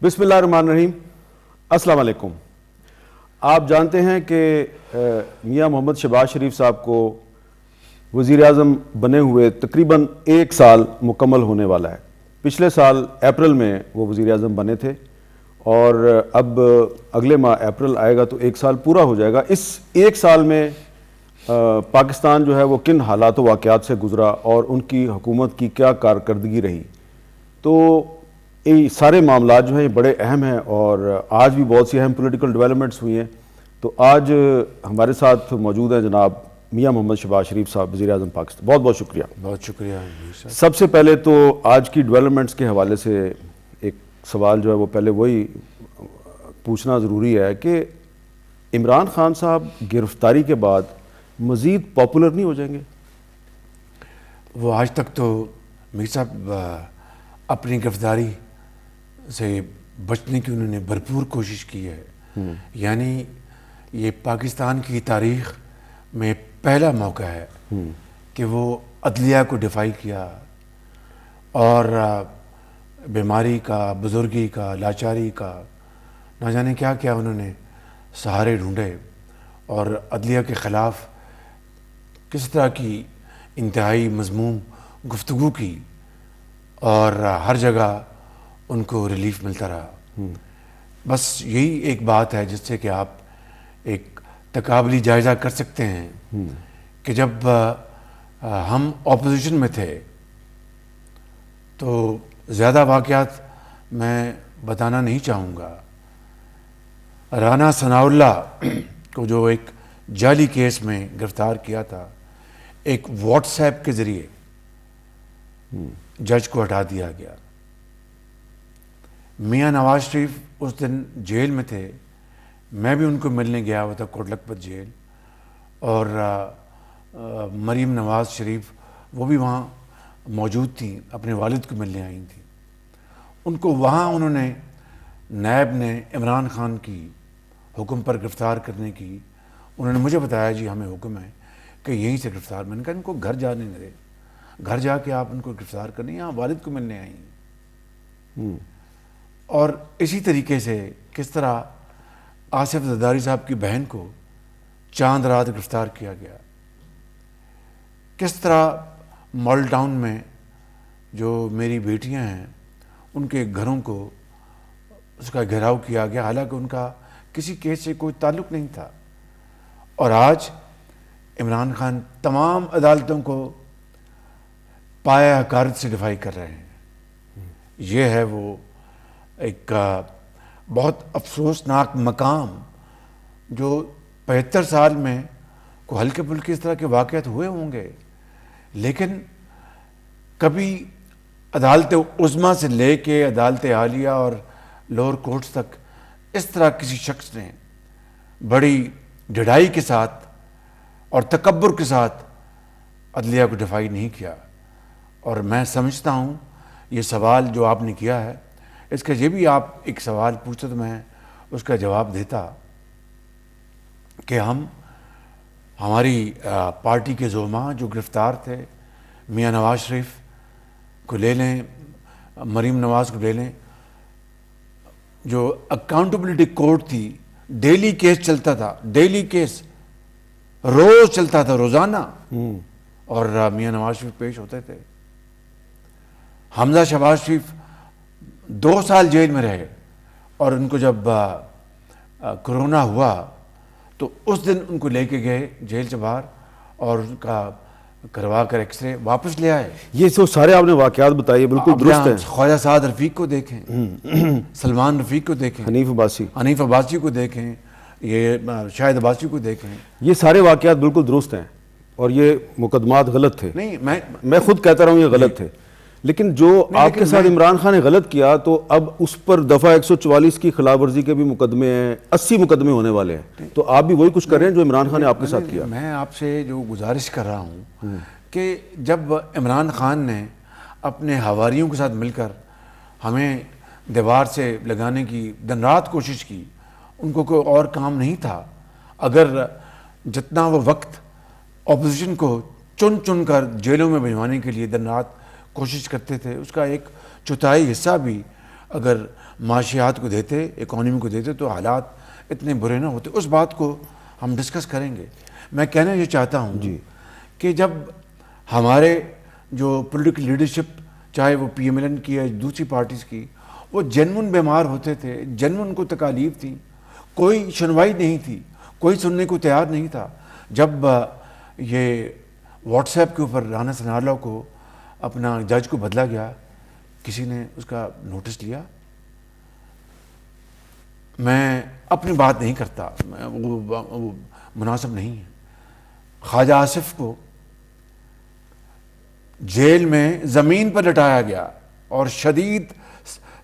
بسم اللہ الرحمن الرحیم. السلام علیکم. آپ جانتے ہیں کہ میاں محمد شہباز شریف صاحب کو وزیر اعظم بنے ہوئے تقریباً 1 سال مکمل ہونے والا ہے. پچھلے سال اپریل میں وہ وزیر اعظم بنے تھے اور اب اگلے ماہ اپریل آئے گا تو 1 سال پورا ہو جائے گا. اس 1 سال میں پاکستان جو ہے وہ کن حالات و واقعات سے گزرا اور ان کی حکومت کی کیا کارکردگی رہی. تو یہ سارے معاملات جو ہیں یہ بڑے اہم ہیں اور آج بھی بہت سی اہم پولیٹیکل ڈیولپمنٹس ہوئی ہیں. تو آج ہمارے ساتھ موجود ہیں جناب میاں محمد شہباز شریف صاحب وزیر اعظم پاکستان. بہت بہت شکریہ. بہت شکریہ. سب سے پہلے تو آج کی ڈیولپمنٹس کے حوالے سے ایک سوال جو ہے وہ پہلے وہی پوچھنا ضروری ہے کہ عمران خان صاحب گرفتاری کے بعد مزید پاپولر نہیں ہو جائیں گے؟ وہ آج تک تو میر صاحب اپنی گرفتاری سے بچنے کی انہوں نے بھرپور کوشش کی ہے. یعنی یہ پاکستان کی تاریخ میں پہلا موقع ہے کہ وہ عدلیہ کو ڈیفائی کیا اور بیماری کا، بزرگی کا، لاچاری کا، نہ جانے کیا کیا انہوں نے سہارے ڈھونڈے اور عدلیہ کے خلاف کس طرح کی انتہائی مذموم گفتگو کی اور ہر جگہ ان کو ریلیف ملتا رہا. بس یہی ایک بات ہے جس سے کہ آپ ایک تقابلی جائزہ کر سکتے ہیں کہ جب ہم اپوزیشن میں تھے تو زیادہ واقعات میں بتانا نہیں چاہوں گا. رانا ثناء اللہ کو جو ایک جعلی کیس میں گرفتار کیا تھا، ایک واٹس ایپ کے ذریعے جج کو ہٹا دیا گیا. میاں نواز شریف اس دن جیل میں تھے، میں بھی ان کو ملنے گیا ہوا تھا کوٹ لکھپت جیل، اور مریم نواز شریف وہ بھی وہاں موجود تھیں، اپنے والد کو ملنے آئی تھیں. ان کو وہاں انہوں نے نیب نے عمران خان کی حکم پر گرفتار کرنے کی انہوں نے مجھے بتایا جی ہمیں حکم ہے کہ یہیں سے گرفتار. میں نے کہا ان کو گھر جانے نہ دے، گھر جا کے آپ ان کو گرفتار کریں، یہاں والد کو ملنے آئی ہیں. اور اسی طریقے سے کس طرح آصف زرداری صاحب کی بہن کو چاند رات گرفتار کیا گیا، کس طرح مال ٹاؤن میں جو میری بیٹیاں ہیں ان کے گھروں کو اس کا گھیراؤ کیا گیا، حالانکہ ان کا کسی کیس سے کوئی تعلق نہیں تھا. اور آج عمران خان تمام عدالتوں کو پایہ حقارت سے ڈیفائی کر رہے ہیں. یہ ہے وہ ایک بہت افسوسناک مقام جو 75 سال میں کوئی ہلکے پھلکے اس طرح کے واقعات ہوئے ہوں گے، لیکن کبھی عدالت عظمیٰ سے لے کے عدالت عالیہ اور لوور کورٹس تک اس طرح کسی شخص نے بڑی ڈھڑائی کے ساتھ اور تکبر کے ساتھ عدلیہ کو ڈیفائی نہیں کیا. اور میں سمجھتا ہوں یہ سوال جو آپ نے کیا ہے، اس کا یہ بھی آپ ایک سوال پوچھتے تو میں اس کا جواب دیتا کہ ہماری پارٹی کے زعماء جو گرفتار تھے، میاں نواز شریف کو لے لیں، مریم نواز کو لے لیں، جو اکاؤنٹیبلٹی کورٹ تھی، ڈیلی کیس چلتا تھا، ڈیلی کیس روز چلتا تھا، روزانہ، اور میاں نواز شریف پیش ہوتے تھے. حمزہ شہباز شریف 2 سال جیل میں رہے اور ان کو جب کرونا ہوا تو اس دن ان کو لے کے گئے جیل سے باہر اور ان کا کروا کر ایکس رے واپس لے آئے. یہ تو سارے آپ نے واقعات بتائیے، بالکل درست ہیں. خواجہ سعد رفیق کو دیکھیں، سلمان رفیق کو دیکھیں، حنیف عباسی کو دیکھیں، یہ شاہد عباسی کو دیکھیں. یہ سارے واقعات بالکل درست ہیں اور یہ مقدمات غلط تھے. نہیں، میں خود کہتا رہا ہوں یہ غلط تھے، لیکن جو آپ کے ساتھ عمران خان نے غلط کیا تو اب اس پر دفعہ 144 کی خلاف ورزی کے بھی مقدمے ہیں، 80 مقدمے ہونے والے ہیں. تو آپ بھی وہی کچھ کر رہے ہیں جو عمران خان نے آپ کے ساتھ کیا. میں آپ سے جو گزارش کر رہا ہوں کہ جب عمران خان نے اپنے حواریوں کے ساتھ مل کر ہمیں دیوار سے لگانے کی دن رات کوشش کی، ان کو کوئی اور کام نہیں تھا. اگر جتنا وہ وقت اپوزیشن کو چن چن کر جیلوں میں بھجوانے کے لیے دن رات کوشش کرتے تھے، اس کا ایک چوتھائی حصہ بھی اگر معاشیات کو دیتے, اکانومی کو دیتے, تو حالات اتنے برے نہ ہوتے. اس بات کو ہم ڈسکس کریں گے. میں کہنا یہ چاہتا ہوں کہ جب ہمارے جو پولیٹیکل لیڈرشپ, چاہے وہ پی ایم ایل این کی یا دوسری پارٹیز کی, وہ جنون بیمار ہوتے تھے, جنون کو تکالیف تھی, کوئی سنوائی نہیں تھی, کوئی سننے کو تیار نہیں تھا. جب یہ واٹس ایپ کے اوپر رانا ثناءاللہ کو اپنا جج کو بدلا گیا, کسی نے اس کا نوٹس لیا؟ میں اپنی بات نہیں کرتا, وہ مناسب نہیں ہے. خواجہ آصف کو جیل میں زمین پر لٹایا گیا اور شدید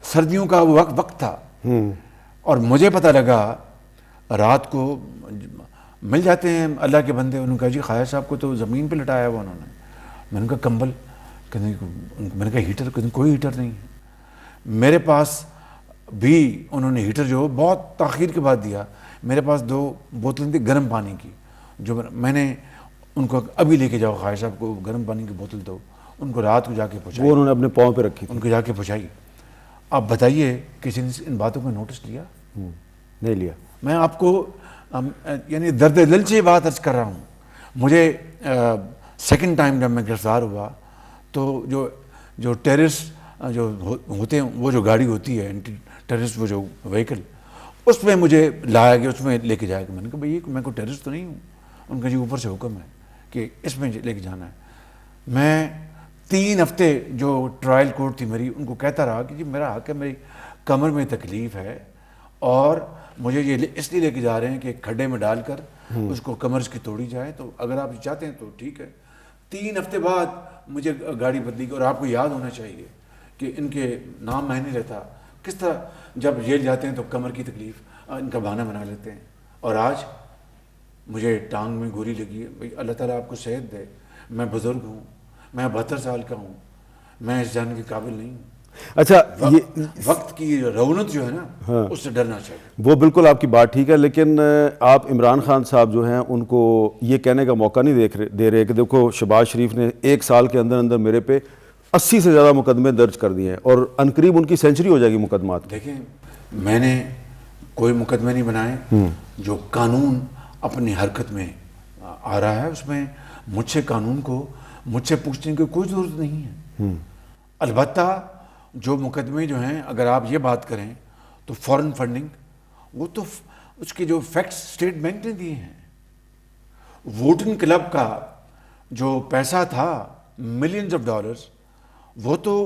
سردیوں کا وہ وقت تھا, اور مجھے پتہ لگا رات کو مل جاتے ہیں اللہ کے بندے, انہوں نے کہا جی خواجہ صاحب کو تو زمین پہ لٹایا ہوا انہوں نے. میں نے کہا کمبل, میں نے کہا ہیٹر, کوئی ہیٹر نہیں ہے میرے پاس. بھی انہوں نے ہیٹر جو بہت تاخیر کے بعد دیا. میرے پاس 2 بوتلیں تھیں گرم پانی کی, جو میں نے ان کو ابھی لے کے جاؤ خواجہ صاحب کو گرم پانی کی بوتل دو, ان کو رات کو جا کے پہنچائی, وہ انہوں نے اپنے پاؤں پہ رکھی تھی, ان کو جا کے پہنچائی. آپ بتائیے کسی نے ان باتوں کا نوٹس لیا؟ نہیں لیا. میں آپ کو یعنی درد دل سے یہ بات عرض کر رہا ہوں. مجھے سیکنڈ ٹائم جب میں گرفتار ہوا تو جو ٹیررسٹ جو ہوتے ہیں, وہ جو گاڑی ہوتی ہے اینٹی ٹیررسٹ, وہ جو وہیکل, اس میں مجھے لایا گیا, اس میں لے کے جایا گیا. میں نے کہا بھائی میں کوئی ٹیررسٹ تو نہیں ہوں. ان کا جی اوپر سے حکم ہے کہ اس میں لے کے جانا ہے. میں 3 ہفتے جو ٹرائل کورٹ تھی میری, ان کو کہتا رہا کہ جی میرا حق ہے, میری کمر میں تکلیف ہے اور مجھے یہ اس لیے لے کے جا رہے ہیں کہ کھڈے میں ڈال کر اس کو کمر کی توڑی جائے, تو اگر آپ چاہتے ہیں تو ٹھیک ہے. 3 ہفتے بعد مجھے گاڑی بدلی گئی. اور آپ کو یاد ہونا چاہیے کہ ان کے نام میں نہیں لیتا, کس طرح جب جیل جاتے ہیں تو کمر کی تکلیف ان کا بہانہ بنا لیتے ہیں. اور آج مجھے ٹانگ میں گولی لگی ہے. بھائی اللہ تعالیٰ آپ کو صحت دے, میں بزرگ ہوں, میں 72 سال کا ہوں, میں اس جانے کے قابل نہیں ہوں. اچھا, وقت کی رونت جو ہے نا, اس سے ڈرنا چاہیے. وہ بالکل آپ کی بات ٹھیک ہے, لیکن آپ عمران خان صاحب جو ہیں ان کو یہ کہنے کا موقع نہیں دے رہے کہ دیکھو شہباز شریف نے 1 سال کے اندر اندر میرے پہ 80 سے زیادہ مقدمے درج کر دیے ہیں اور عنقریب ان کی سینچری ہو جائے گی مقدمات. دیکھیں, میں نے کوئی مقدمے نہیں بنائے. جو قانون اپنی حرکت میں آ رہا ہے اس میں مجھ سے قانون کو مجھ سے پوچھنے کی کوئی ضرورت نہیں ہے. البتہ جو مقدمے جو ہیں, اگر آپ یہ بات کریں تو فورن فنڈنگ, وہ تو اس کے جو فیکٹس اسٹیٹ بینک نے دیے ہیں. ووٹنگ کلب کا جو پیسہ تھا ملینز آف ڈالرز, وہ تو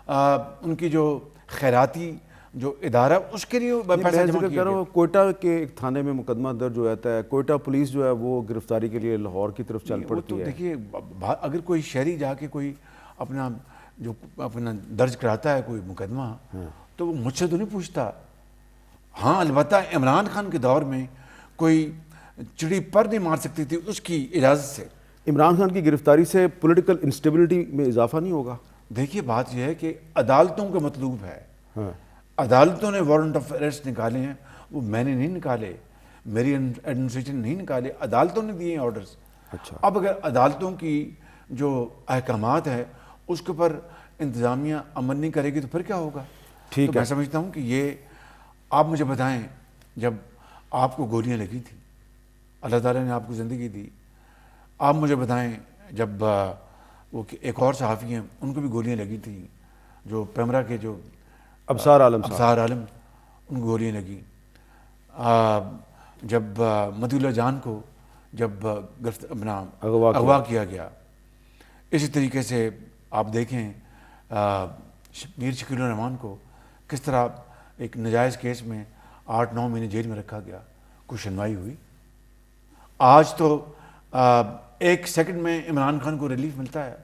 ان کی جو خیراتی جو ادارہ, اس کے لیے پیسہ جمع کیا گیا. کوئٹہ کے ایک تھانے میں مقدمہ درج ہو جاتا ہے, کوئٹہ پولیس جو ہے وہ گرفتاری کے لیے لاہور کی طرف چل پڑتی ہے. دیکھیے, اگر کوئی شہری جا کے کوئی اپنا درج کراتا ہے کوئی مقدمہ, تو وہ مجھ سے تو نہیں پوچھتا. ہاں, البتہ عمران خان کے دور میں کوئی چڑی پر نہیں مار سکتی تھی اس کی اجازت سے. عمران خان کی گرفتاری سے پولیٹیکل انسٹیبلٹی میں اضافہ نہیں ہوگا؟ دیکھیے, بات یہ ہے کہ عدالتوں کا مطلوب ہے. عدالتوں نے وارنٹ آف اریسٹ نکالے ہیں, وہ میں نے نہیں نکالے, میری ایڈمنسٹریشن نہیں نکالے, عدالتوں نے دیے ہیں آرڈرز. اچھا, اب اگر عدالتوں کی جو احکامات ہے اس کے اوپر انتظامیہ عمل نہیں کرے گی تو پھر کیا ہوگا؟ ٹھیک ہے. میں سمجھتا ہوں کہ یہ آپ مجھے بتائیں, جب آپ کو گولیاں لگی تھیں, اللہ تعالیٰ نے آپ کو زندگی دی, آپ مجھے بتائیں جب وہ ایک اور صحافی ہیں ان کو بھی گولیاں لگی تھیں, جو پیمرا کے جو ابصار عالم ان کو گولیاں لگی. جب مدی اللہ جان کو جب اپنا اغوا کیا گیا, اسی طریقے سے آپ دیکھیں میر شکیل الرحمان کو کس طرح ایک ناجائز کیس میں 8-9 مہینے جیل میں رکھا گیا, کوئی سنوائی ہوئی؟ آج تو 1 سیکنڈ میں عمران خان کو ریلیف ملتا ہے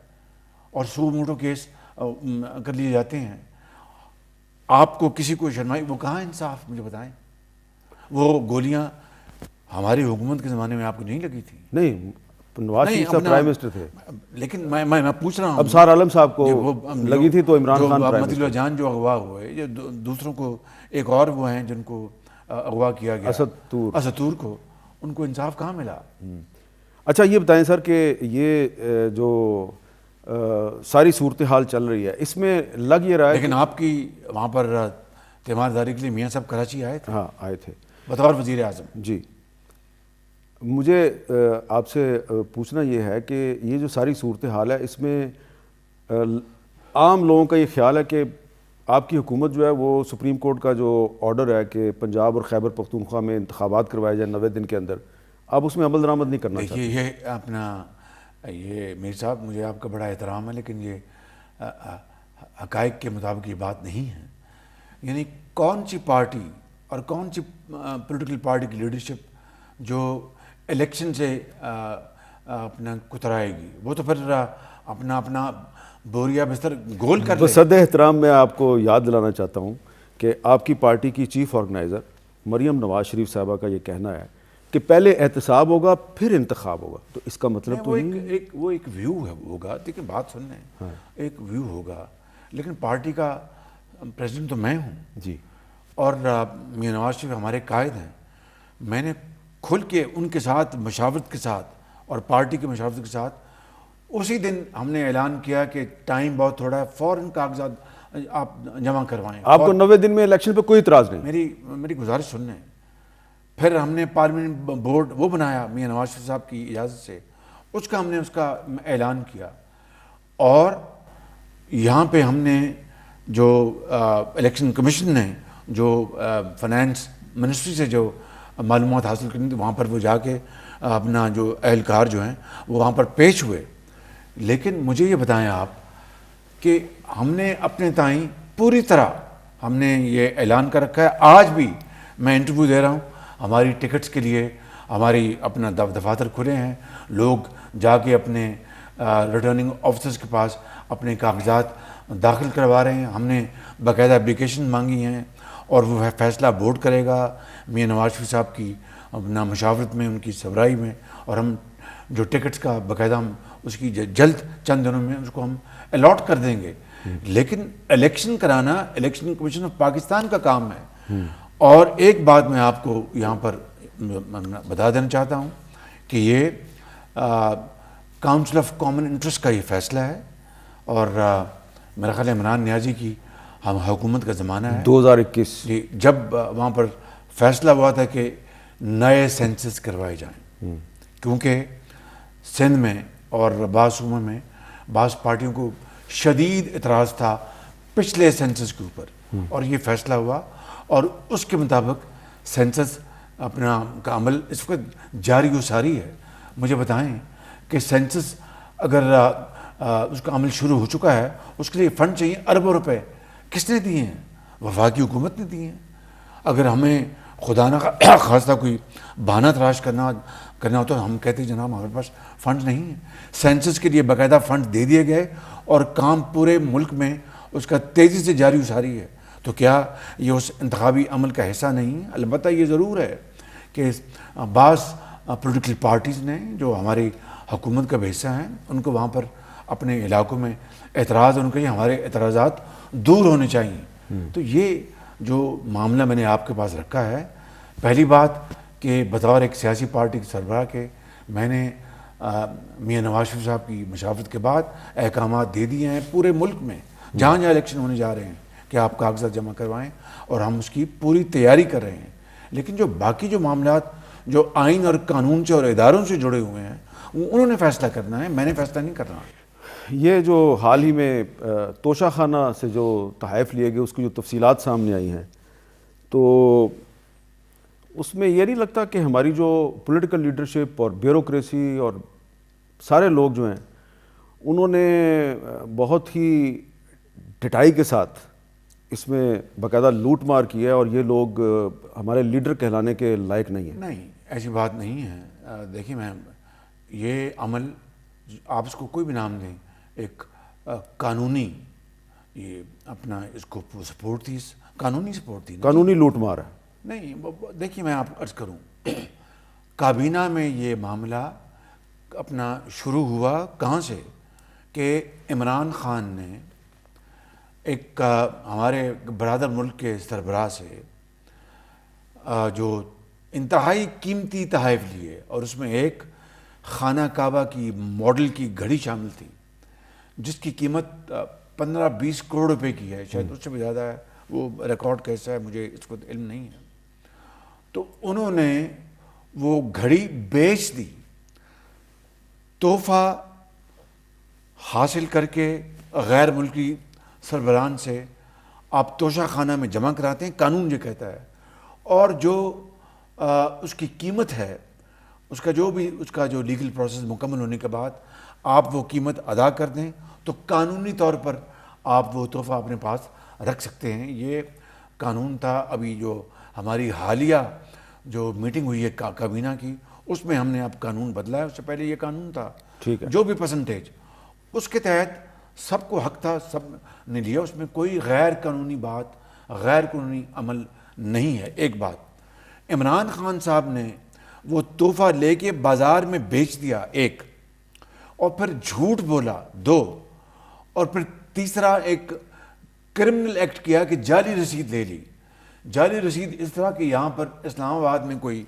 اور سو موٹو کیس کر لیے جاتے ہیں. آپ کو کسی کو شرمائی, وہ کہاں انصاف؟ مجھے بتائیں. وہ گولیاں ہماری حکومت کے زمانے میں آپ کو نہیں لگی تھی؟ نہیں, نواز شریف صاحب پرائم منسٹر تھے. لیکن میں پوچھ رہا ہوں, ابصار عالم صاحب کو لگی تھی تو عمران خان پرائم مدی اللہ جان جو اغوا ہوئے, جو دوسروں کو ایک اور وہ ہیں جن کو اغوا کیا گیا, اسد طور کو, ان کو انصاف کہاں ملا؟ اچھا, یہ بتائیں سر کہ یہ جو ساری صورتحال چل رہی ہے اس میں لگ یہ رہا ہے, لیکن آپ کی وہاں پر تیمارداری کے لیے میاں صاحب کراچی آئے تھے ہاں آئے تھے بطور وزیر اعظم. جی. مجھے آپ سے پوچھنا یہ ہے کہ یہ جو ساری صورتحال ہے اس میں عام لوگوں کا یہ خیال ہے کہ آپ کی حکومت جو ہے وہ سپریم کورٹ کا جو آرڈر ہے کہ پنجاب اور خیبر پختونخوا میں انتخابات کروائے جائیں 90 دن کے اندر، آپ اس میں عمل درآمد نہیں کرنا چاہتے. دیکھیے یہ اپنا یہ میر صاحب مجھے آپ کا بڑا احترام ہے لیکن یہ حقائق کے مطابق یہ بات نہیں ہے. یعنی کون سی پارٹی اور کون سی پولیٹیکل پارٹی کی لیڈرشپ جو الیکشن سے اپنا کترائے گی؟ وہ تو پھر اپنا بوریا بستر گول کر لے. بصد احترام میں آپ کو یاد دلانا چاہتا ہوں کہ آپ کی پارٹی کی چیف آرگنائزر مریم نواز شریف صاحبہ کا یہ کہنا ہے کہ پہلے احتساب ہوگا پھر انتخاب ہوگا. تو اس کا مطلب تو وہ ایک ویو ہوگا. دیکھیں بات سن لیں، ایک ویو ہوگا لیکن پارٹی کا پریزیڈنٹ تو میں ہوں جی، اور میاں نواز شریف ہمارے قائد ہیں. میں نے کھل کے ان کے ساتھ مشاورت کے ساتھ اور پارٹی کی مشاورت کے ساتھ اسی دن ہم نے اعلان کیا کہ ٹائم بہت تھوڑا ہے، فوراً کاغذات آپ جمع کروائیں. آپ کو 90 دن میں الیکشن پہ کوئی اعتراض نہیں؟ میری گزارش سن لیں. پھر ہم نے پارلیمنٹ بورڈ وہ بنایا میاں نواز شریف صاحب کی اجازت سے، اس کا اعلان کیا. اور یہاں پہ ہم نے جو الیکشن کمیشن نے جو فائنانس منسٹری سے جو معلومات حاصل کرنی تھی وہاں پر وہ جا کے اپنا جو اہلکار جو ہیں وہ وہاں پر پیش ہوئے. لیکن مجھے یہ بتائیں آپ کہ ہم نے اپنے تائیں پوری طرح ہم نے یہ اعلان کر رکھا ہے. آج بھی میں انٹرویو دے رہا ہوں، ہماری ٹکٹس کے لیے ہماری اپنا دفاتر کھلے ہیں. لوگ جا کے اپنے ریٹرننگ آفیسرز کے پاس اپنے کاغذات داخل کروا رہے ہیں. ہم نے باقاعدہ اپلیکیشن مانگی ہیں اور وہ فیصلہ بورڈ کرے گا میاں نواز شریف صاحب کی اپنا مشاورت میں، ان کی سربراہی میں. اور ہم جو ٹکٹس کا باقاعدہ ہم اس کی جلد چند دنوں میں اس کو ہم الاٹ کر دیں گے. لیکن الیکشن کرانا الیکشن کمیشن آف پاکستان کا کام ہے. اور ایک بات میں آپ کو یہاں پر بتا دینا چاہتا ہوں کہ یہ کاؤنسل آف کامن انٹرسٹ کا یہ فیصلہ ہے اور میرا خیال ہے عمران نیازی کی ہم حکومت کا زمانہ ہے 2021 جی، جب وہاں پر فیصلہ ہوا تھا کہ نئے سینسس کروائے جائیں. کیونکہ سندھ میں اور بعض صوبوں میں بعض پارٹیوں کو شدید اعتراض تھا پچھلے سینسس کے اوپر اور یہ فیصلہ ہوا اور اس کے مطابق سینسس اپنا کا عمل اس وقت جاری و ساری ہے. مجھے بتائیں کہ سینسس اگر اس کا عمل شروع ہو چکا ہے، اس کے لیے فنڈ چاہیے اربوں روپے. کس نے دیے ہیں؟ وفاقی حکومت نے دیے ہیں. اگر ہمیں خدا نہ خواستہ کوئی بہانہ تلاش کرنا ہوتا تو ہم کہتے ہیں جناب ہمارے پاس فنڈ نہیں ہیں. سینسس کے لیے باقاعدہ فنڈ دے دیے گئے اور کام پورے ملک میں اس کا تیزی سے جاری و ساری ہے. تو کیا یہ اس انتخابی عمل کا حصہ نہیں ہے؟ البتہ یہ ضرور ہے کہ بعض پولیٹیکل پارٹیز نے جو ہماری حکومت کا حصہ ہیں ان کو وہاں پر اپنے علاقوں میں اعتراض، ان کے لیے ہمارے اعتراضات دور ہونے چاہیے. تو یہ جو معاملہ میں نے آپ کے پاس رکھا ہے، پہلی بات کہ بطور ایک سیاسی پارٹی کے سربراہ کے میں نے میاں نواز شریف صاحب کی مشاورت کے بعد احکامات دے دیے ہیں پورے ملک میں جہاں جہاں الیکشن ہونے جا رہے ہیں کہ آپ کاغذات جمع کروائیں اور ہم اس کی پوری تیاری کر رہے ہیں. لیکن جو باقی جو معاملات جو آئین اور قانون سے اور اداروں سے جڑے ہوئے ہیں انہوں نے فیصلہ کرنا ہے، میں نے فیصلہ نہیں کرنا. یہ جو حال ہی میں توشہ خانہ سے جو تحائف لیے گئے اس کی جو تفصیلات سامنے آئی ہیں، تو اس میں یہ نہیں لگتا کہ ہماری جو پولیٹیکل لیڈرشپ اور بیوروکریسی اور سارے لوگ جو ہیں انہوں نے بہت ہی ڈٹائی کے ساتھ اس میں باقاعدہ لوٹ مار کی ہے اور یہ لوگ ہمارے لیڈر کہلانے کے لائق نہیں ہیں؟ نہیں، ایسی بات نہیں ہے. دیکھیے میم، یہ عمل آپ اس کو کوئی بھی نام دیں، ایک قانونی یہ اپنا اس کو سپورٹ تھی، قانونی سپورٹ تھی، قانونی لوٹ مار ہے. نہیں دیکھیے میں آپ کو عرض کروں، کابینہ میں یہ معاملہ اپنا شروع ہوا کہاں سے کہ عمران خان نے ایک ہمارے برادر ملک کے سربراہ سے جو انتہائی قیمتی تحائف لیے اور اس میں ایک خانہ کعبہ کی ماڈل کی گھڑی شامل تھی جس کی قیمت 15-20 کروڑ روپے کی ہے، شاید اس سے بھی زیادہ ہے. وہ ریکارڈ کیسا ہے مجھے اس کو علم نہیں ہے. تو انہوں نے وہ گھڑی بیچ دی, تحفہ حاصل کر کے غیر ملکی سربراہان سے آپ توشہ خانہ میں جمع کراتے ہیں, قانون یہ کہتا ہے, اور جو اس کی قیمت ہے, اس کا جو لیگل پروسیس مکمل ہونے کے بعد آپ وہ قیمت ادا کر دیں تو قانونی طور پر آپ وہ تحفہ اپنے پاس رکھ سکتے ہیں. یہ قانون تھا. ابھی جو ہماری حالیہ جو میٹنگ ہوئی ہے کابینہ کی, اس میں ہم نے اب قانون بدلا ہے. اس سے پہلے یہ قانون تھا. ٹھیک ہے. جو بھی پرسنٹیج اس کے تحت سب کو حق تھا, سب نے لیا. اس میں کوئی غیر قانونی بات, غیر قانونی عمل نہیں ہے. ایک بات, عمران خان صاحب نے وہ تحفہ لے کے بازار میں بیچ دیا, ایک, اور پھر جھوٹ بولا, دو, اور پھر تیسرا ایک کرمنل ایکٹ کیا کہ جعلی رسید لے لی. جعلی رسید اس طرح کہ یہاں پر اسلام آباد میں کوئی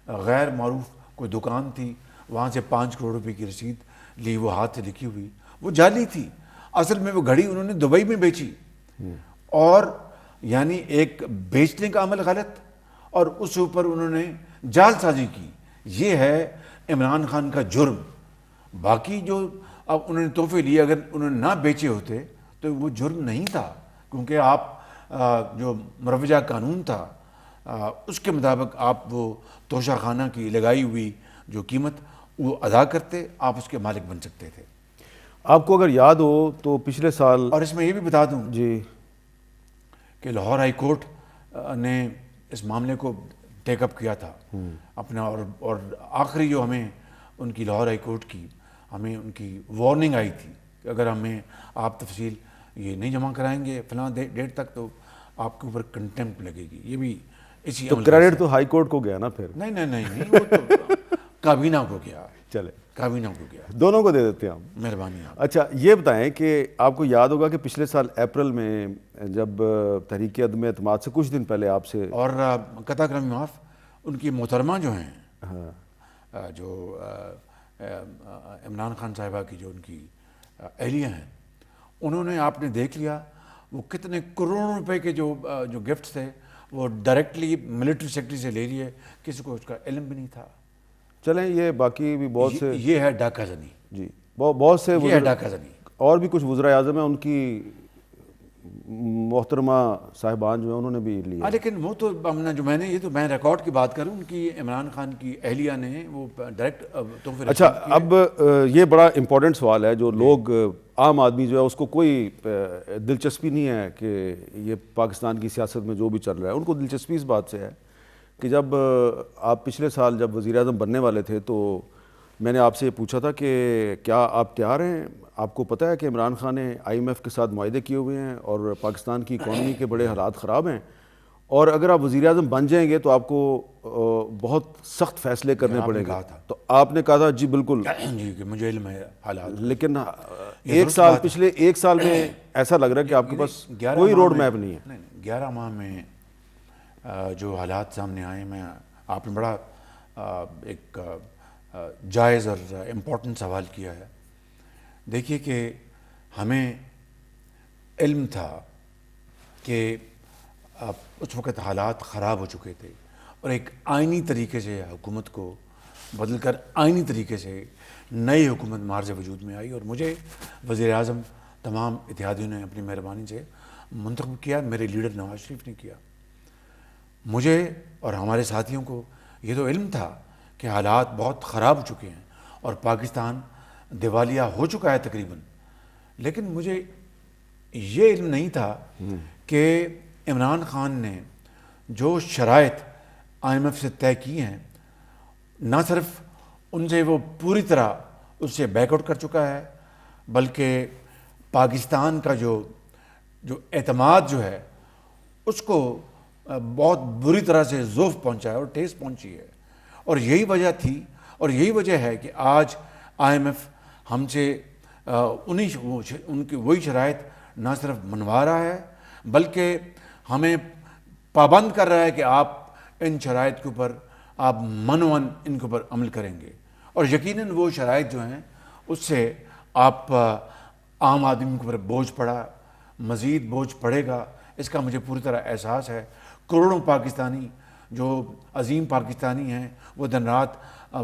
غیر معروف کوئی دکان تھی, وہاں سے 5 کروڑ روپے کی رسید لی, وہ ہاتھ سے لکھی ہوئی, وہ جعلی تھی. اصل میں وہ گھڑی انہوں نے دبئی میں بیچی, اور یعنی ایک بیچنے کا عمل غلط, اور اس اوپر انہوں نے جعل سازی کی. یہ ہے عمران خان کا جرم. باقی جو اب انہوں نے تحفے لیے, اگر انہوں نے نہ بیچے ہوتے تو وہ جرم نہیں تھا, کیونکہ آپ جو مروجہ قانون تھا اس کے مطابق آپ وہ توشہ خانہ کی لگائی ہوئی جو قیمت وہ ادا کرتے, آپ اس کے مالک بن سکتے تھے. آپ کو اگر یاد ہو تو پچھلے سال, اور اس میں یہ بھی بتا دوں جی, کہ لاہور ہائی کورٹ نے اس معاملے کو ٹیک اپ کیا تھا اپنا, اور آخری جو ہمیں ان کی لاہور ہائی کورٹ کی ہمیں ان کی وارننگ آئی تھی کہ اگر ہمیں آپ تفصیل یہ نہیں جمع کرائیں گے فلاں ڈیٹ تک تو آپ کے اوپر کنٹمپٹ لگے گی. یہ بھی اسی تو کریڈٹ تو ہائی کورٹ کو گیا نا پھر. نہیں, وہ تو کابینہ کو گیا. چلے, کابینہ کو گیا. دونوں کو دے دیتے ہیں ہم. مہربانی آپ. اچھا, یہ بتائیں کہ آپ کو یاد ہوگا کہ پچھلے سال اپریل میں جب تحریک عدم اعتماد سے کچھ دن پہلے آپ سے, اور قطع کرم معاف, ان کی محترمہ جو ہیں, جو عمران خان صاحبہ کی جو ان کی اہلیہ ہیں, انہوں نے, آپ نے دیکھ لیا وہ کتنے کروڑوں روپے کے جو گفٹس تھے وہ ڈائریکٹلی ملٹری سیکرٹری سے لے لیے, کسی کو اس کا علم بھی نہیں تھا. چلیں یہ باقی بھی بہت سے, یہ ہے ڈاکہ زنی. جی, بہت سے یہ ہے ڈاکہ زنی. اور بھی کچھ وزرائے اعظم ہیں, ان کی محترمہ صاحبان جو ہیں انہوں نے بھی لیا. لیکن وہ تو جو میں نے, یہ تو میں ریکارڈ کی بات کروں, ان کی عمران خان کی اہلیہ نے وہ ڈائریکٹ تحفے. اچھا, اب یہ بڑا امپورٹنٹ سوال ہے, جو لوگ عام آدمی جو ہے اس کو کوئی دلچسپی نہیں ہے کہ یہ پاکستان کی سیاست میں جو بھی چل رہا ہے, ان کو دلچسپی اس بات سے ہے کہ جب آپ پچھلے سال جب وزیر اعظم بننے والے تھے تو میں نے آپ سے یہ پوچھا تھا کہ کیا آپ تیار ہیں, آپ کو پتہ ہے کہ عمران خان نے IMF کے ساتھ معاہدے کیے ہوئے ہیں اور پاکستان کی اکانومی کے بڑے حالات خراب ہیں, اور اگر آپ وزیر اعظم بن جائیں گے تو آپ کو بہت سخت فیصلے کرنے پڑیں گے. تو آپ نے کہا تھا جی بالکل, جی کہ مجھے علم ہے حالات. لیکن پچھلے ایک سال میں ایسا لگ رہا ہے کہ آپ کے پاس کوئی روڈ میپ نہیں ہے. 11 ماہ میں جو حالات سامنے آئے, میں آپ نے بڑا ایک جائز اور امپورٹنٹ سوال کیا ہے. دیکھیے کہ ہمیں علم تھا کہ اس وقت حالات خراب ہو چکے تھے, اور ایک آئینی طریقے سے حکومت کو بدل کر آئینی طریقے سے نئی حکومت مارز وجود میں آئی, اور مجھے وزیر اعظم تمام اتحادیوں نے اپنی مہربانی سے منتخب کیا, میرے لیڈر نواز شریف نے کیا. مجھے اور ہمارے ساتھیوں کو یہ تو علم تھا کہ حالات بہت خراب ہو چکے ہیں اور پاکستان دیوالیہ ہو چکا ہے تقریباً, لیکن مجھے یہ علم نہیں تھا کہ عمران خان نے جو شرائط IMF سے طے کی ہیں, نہ صرف ان سے وہ پوری طرح اس سے بیک آؤٹ کر چکا ہے, بلکہ پاکستان کا جو اعتماد جو ہے اس کو بہت بری طرح سے ذوف پہنچا ہے اور ٹھیس پہنچی ہے. اور یہی وجہ تھی, اور یہی وجہ ہے کہ آج IMF ہم سے ان کی وہی شرائط نہ صرف منوا رہا ہے بلکہ ہمیں پابند کر رہا ہے کہ آپ ان شرائط کے اوپر آپ منون ان کے اوپر عمل کریں گے. اور یقیناً وہ شرائط جو ہیں اس سے آپ عام آدمی کے اوپر بوجھ پڑا, مزید بوجھ پڑے گا, اس کا مجھے پوری طرح احساس ہے. کروڑوں پاکستانی جو عظیم پاکستانی ہیں وہ دن رات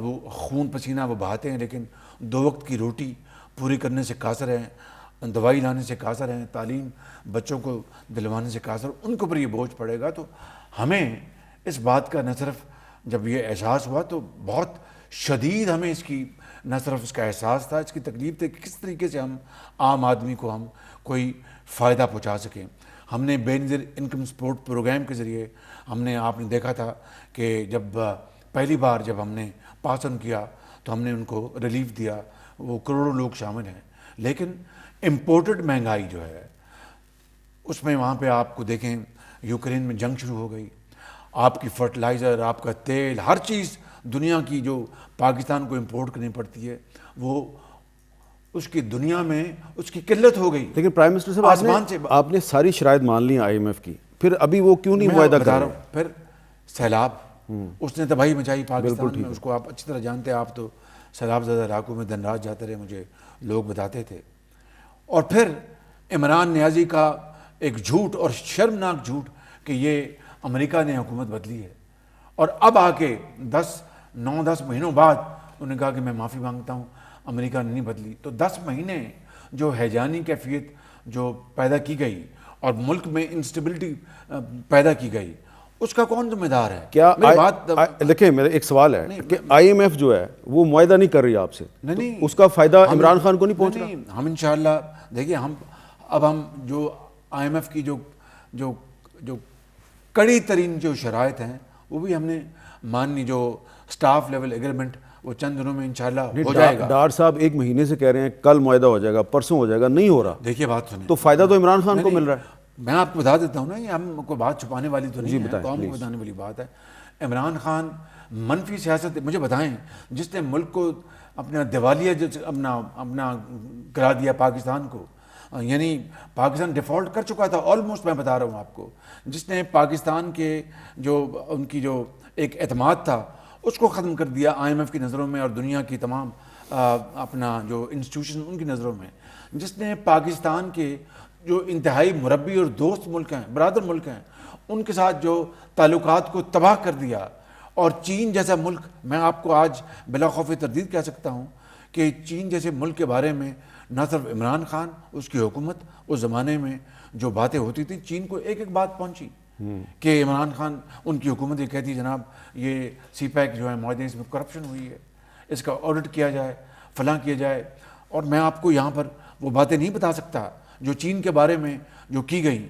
وہ خون پسینہ وہ بہاتے ہیں، لیکن 2 وقت کی روٹی پوری کرنے سے قاصر ہیں، دوائی لانے سے قاصر ہیں، تعلیم بچوں کو دلوانے سے قاصر. ان کے اوپر یہ بوجھ پڑے گا. تو ہمیں اس بات کا نہ صرف جب یہ احساس ہوا تو بہت شدید ہمیں اس کی نہ صرف اس کا احساس تھا، اس کی تکلیف تھی کہ کس طریقے سے ہم عام آدمی کو ہم کوئی فائدہ پہنچا سکیں. ہم نے بے نظیر انکم سپورٹ پروگرام کے ذریعے ہم نے آپ نے دیکھا تھا کہ جب پہلی بار جب ہم نے پاس آن کیا تو ہم نے ان کو ریلیف دیا. وہ کروڑوں لوگ شامل ہیں، لیکن امپورٹڈ مہنگائی جو ہے اس میں وہاں پہ آپ کو دیکھیں یوکرین میں جنگ شروع ہو گئی. آپ کی فرٹیلائزر، آپ کا تیل، ہر چیز دنیا کی جو پاکستان کو امپورٹ کرنی پڑتی ہے وہ اس کی دنیا میں اس کی قلت ہو گئی. لیکن پرائم منسٹر صاحب آسمان سے آپ نے ساری شرائط مان لی آئی ایم ایف کی، پھر ابھی وہ کیوں نہیں معاہدہ کر رہے؟ پھر سیلاب اس نے تباہی مچائی پاکستان میں، اس کو آپ اچھی طرح جانتے ہیں. آپ تو سیلاب زدہ علاقوں میں دن رات جاتے رہے، مجھے لوگ بتاتے تھے. اور پھر عمران نیازی کا ایک جھوٹ اور شرمناک جھوٹ کہ یہ امریکہ نے حکومت بدلی ہے، اور اب آ کے 9-10 مہینوں بعد انہوں نے کہا کہ میں معافی مانگتا ہوں، امریکہ نے نہیں بدلی. تو 10 مہینے جو ہیجانی کیفیت جو پیدا کی گئی اور ملک میں انسٹیبلٹی پیدا کی گئی، اس کا کون ذمہ دار ہے؟ کیا میری بات دیکھیں، میرا ایک سوال ہے کہ آئی ایم ایف جو ہے وہ معاہدہ نہیں کر رہی آپ سے، نہیں، اس کا فائدہ عمران خان کو نہیں پہنچ رہا؟ نہیں، ہم انشاءاللہ دیکھیے ہم جو آئی ایم ایف کی جو کڑی ترین جو شرائط ہیں وہ بھی ہم نے ماننی. جو سٹاف لیول ایگریمنٹ وہ چند دنوں میں انشاءاللہ ہو جائے گا. ڈار صاحب 1 مہینے سے کہہ رہے ہیں کل معاہدہ ہو جائے گا، پرسوں ہو جائے گا، نہیں ہو رہا. دیکھیے بات سنیں، تو فائدہ تو عمران خان کو مل رہا ہے. میں آپ کو بتا دیتا ہوں نا، یہ ہم کو بات چھپانے والی تو نہیں ہے، قوم کو بتانے والی بات ہے. عمران خان منفی سیاست، مجھے بتائیں، جس نے ملک کو اپنا دیوالیہ اپنا کرا دیا پاکستان کو، یعنی پاکستان ڈیفالٹ کر چکا تھا آلموسٹ، میں بتا رہا ہوں آپ کو، جس نے پاکستان کے جو ان کی جو ایک اعتماد تھا اس کو ختم کر دیا آئی ایم ایف کی نظروں میں اور دنیا کی تمام اپنا جو انسٹیٹیوشن ان کی نظروں میں، جس نے پاکستان کے جو انتہائی مربی اور دوست ملک ہیں، برادر ملک ہیں، ان کے ساتھ جو تعلقات کو تباہ کر دیا. اور چین جیسا ملک، میں آپ کو آج بلا خوف تردید کہہ سکتا ہوں کہ چین جیسے ملک کے بارے میں نہ صرف عمران خان، اس کی حکومت، اس زمانے میں جو باتیں ہوتی تھیں، چین کو ایک بات پہنچی کہ عمران خان، ان کی حکومت یہ کہتی جناب یہ سی پیک جو ہے معاہدے، اس میں کرپشن ہوئی ہے، اس کا آڈٹ کیا جائے، فلاں کیا جائے. اور میں آپ کو یہاں پر وہ باتیں نہیں بتا سکتا جو چین کے بارے میں جو کی گئی.